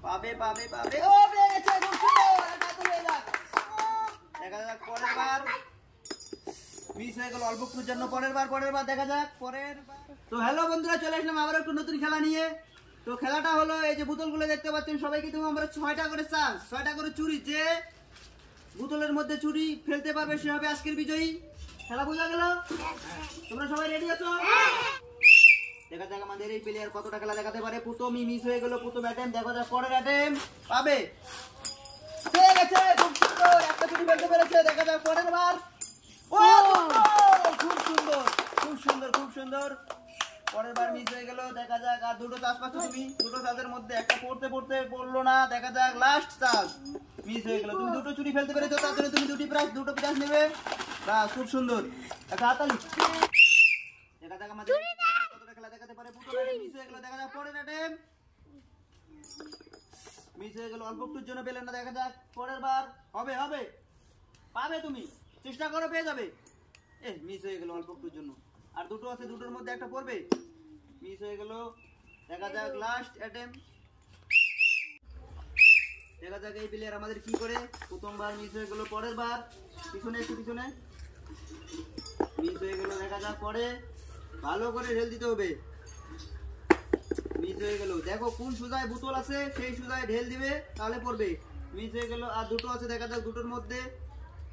পাবে পাবে পাবে ও পেয়েছে খুব সুন্দর এটা তো হয়ে যাক দেখা যাক পরের বার মিস হয়ে গেল অল্প একটুর জন্য পরের বার দেখা যাক পরের তো হ্যালো বন্ধুরা চলে আসলাম আবার একটু নতুন খেলা নিয়ে তো খেলাটা হলো এই যে বোতলগুলো দেখতে পাচ্ছেন সবাইকে তুমি আমরা 6টা করে চান্স 6টা করে চুরি যে বোতলের মধ্যে চুরি ফেলতে পারবে সে হবে আজকের বিজয়ী খেলা বোঝা গেল তোমরা সবাই রেডি আছো দেখা যাক আমাদের এই প্লেয়ার কতটা খেলা দেখাতে পারে প্রথমই মিস হয়ে গেল প্রথম অ্যাটেম্প দেখা যাক পরের অ্যাটেম্প পাবে পেয়ে গেছে খুব সুন্দর একটা চুরি ফেলতে পেরেছে দেখা যাক পরের বার ও খুব সুন্দর খুব সুন্দর খুব সুন্দর পরের বার মিস হয়ে গেল দেখা যাক আর দুটো চান্স পাচ্ছ তুমি দুটো চান্সের মধ্যে একটা পড়তে পড়তে পড়লো না দেখা যাক লাস্ট চান্স মিস হয়ে গেল তুমি দুটো চুরি ফেলতে পেরেছো তার জন্য তুমি দুটো প্রাইজ নেবে বাহ খুব সুন্দর একটা হাততালি দেখা যাক আমাদের কতটা খেলা দেখাতে পারে পুরো মিস হয়ে গেল দেখা যাক পরের অ্যাটেম্প মিস হয়ে গেল অল্প একটুর জন্য পেলেন না দেখা যাক পরের বার হবে হবে পাবে তুমি চেষ্টা করো পেয়ে যাবে মিস হয়ে গেল অল্প একটুর জন্য আর দুটো আছে দুটোর মধ্যে একটা পড়বে মিস হয়ে গেল দেখা যাক লাস্ট অ্যাটেম্প দেখা যাক এই প্লেয়ার আমাদের কি করে প্রথমবার মিস হয়ে গেল পরের বার পিছনে একটু পিছনে মিস হয়ে গেল দেখা যাক পরে ভালো করে ঢেল দিতে হবে মিস হয়ে গেল দেখো কোন সুজায় বোতল আছে সেই সুজায় ঢেল দিবে তাহলে পড়বে মিস হয়ে গেল আর দুটো আছে দেখা যাক দুটোর মধ্যে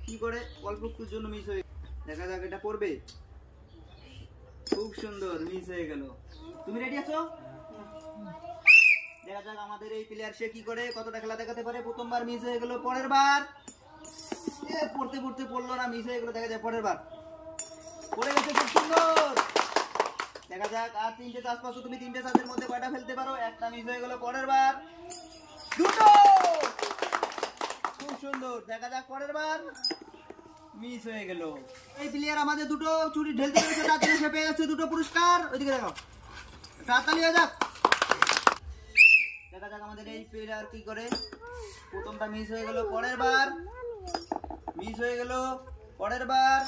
কি করে অল্প একটুর জন্য মিস হয়ে দেখা যাক এটা পড়বে খুব সুন্দর মিস হয়ে গেল তুমি রেডি আছো দেখা যাক আমাদের এই প্লেয়ার সে কি করে কতটা খেলা দেখাতে পারে প্রথমবার মিস হয়ে গেল পরের বার পড়তে পড়তে পড়লো না মিস হয়ে গেল দেখা যাক পরের বার পড়ে গেছে খুব সুন্দর দেখা যাক আর তিনটে চান্স পাচ্ছ তুমি তিনটে চান্সের মধ্যে কয়টা ফেলতে পারো একটা মিস হয়ে গেল পরের বার দুটো খুব সুন্দর দেখা যাক পরের বার মিস হয়ে গেল এই প্লেয়ার আমাদের দুটো চুরি ঢেলতে পেরেছে তার জন্য সে পেয়ে যাচ্ছে দুটো পুরস্কার ওইদিকে দেখো তাড়াতাড়ি হয়ে যাক দেখা যাক আমাদের এই প্লেয়ার কি করে প্রথমটা মিস হয়ে গেল পরের বার মিস হয়ে গেল পরের বার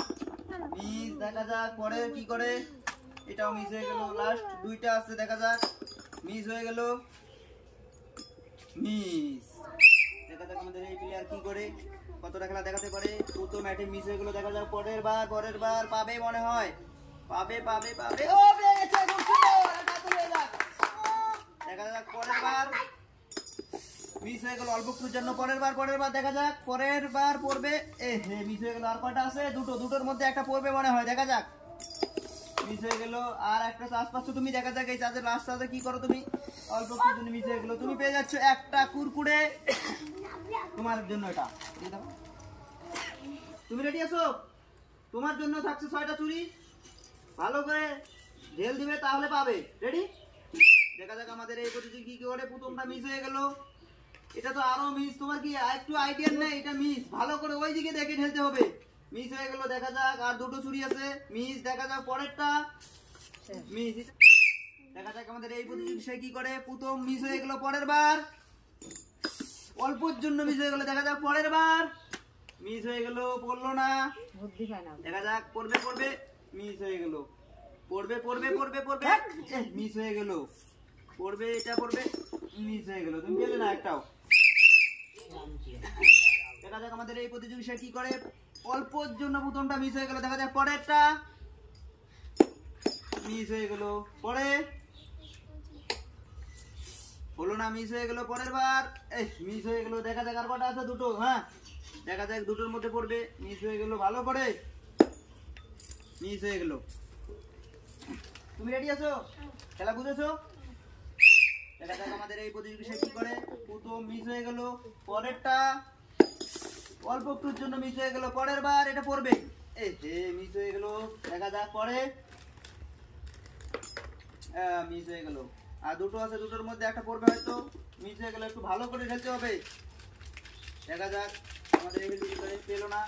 মিস দেখা যাক পরে কি করে এটাও মিস হয়ে গেল লাস্ট দুইটা আছে দেখা যাক মিস হয়ে গেল মিস দেখা যাক আমাদের এই প্লেয়ার কি করে কতটা খেলা দেখাতে পারে প্রথম অ্যাটেম্প মিস হয়ে গেল দেখা যাক পরের বার পাবে মনে হয় পাবে পাবে পাবে ও পেয়েছে খুব সুন্দর এটা তো হয়ে যাক দেখা যাক পরের বার মিস হয়ে গেল অল্প একটুর জন্য পরের বার দেখা যাক পরের বার পড়বে মিস হয়ে গেল আর কয়টা আছে দুটোর মধ্যে একটা পড়বে মনে হয় দেখা যাক মিস হয়ে গেল আর একটা চান্স পাচ্ছ তুমি দেখা যাক এই চার্জের লাস্ট চার্জে কি করো তুমি অল্প একটুর জন্য মিস হয়ে গেল তুমি পেয়ে যাচ্ছ একটা কুরকুরে তোমার জন্য এটা তুমি রেডি আছো তোমার জন্য থাকছে 6টা চুরি ভালো করে ঢেল দিবে তাহলে পাবে রেডি দেখা যাক আমাদের এই প্রতিযোগী কি করে প্রথমটা মিস হয়ে গেল এটা তো আরো মিস তোমার কি একটু আইডিয়া নেই এটা মিস ভালো করে ওই দিকে দেখে ঢেলতে হবে মিস হয়ে গেল দেখা যাক আর দুটো চুরি আছে মিস দেখা যাক পরেরটা মিস দেখা যাক আমাদের এই প্রতিযোগী সে কি করে প্রথম মিস হয়ে গেল পরের বার অল্পর জন্য মিস হয়ে গেল দেখা যাক পরের বার মিস হয়ে গেল পড়লো না দেখা যাক পড়বে মিস হয়ে গেল পড়বে মিস হয়ে গেল পড়বে এটা পড়বে মিস হয়ে গেল তুমি পেলে না একটাও দেখা যাক আমাদের এই প্রতিযোগী সে কি করে অল্পর জন্য প্রথমটা মিস হয়ে গেল দেখা যাক পরেরটা মিস হয়ে গেল পরে হলো না মিস হয়ে গেল পরের বার মিস হয়ে গেল দেখা যাক আর কটা আছে দুটো হ্যাঁ দেখা যাক দুটোর মধ্যে পড়বে মিস হয়ে গেল ভালো করে মিস হয়ে গেল তুমি রেডি আছো খেলা বুঝেছো দেখা যাক আমাদের এই প্রতিযোগী সে কি করে প্রথম মিস হয়ে গেল পরেরটা অল্প একটুর জন্য মিস হয়ে গেল পরের বার এটা পড়বে মিস হয়ে গেল দেখা যাক পরে মিস হয়ে গেল আর দুটো আছে দুটোর মধ্যে একটা পড়বে হয়তো মিস হয়ে গেল একটু ভালো করে ঢেলতে হবে দেখা যাক আমাদের এই পেলো না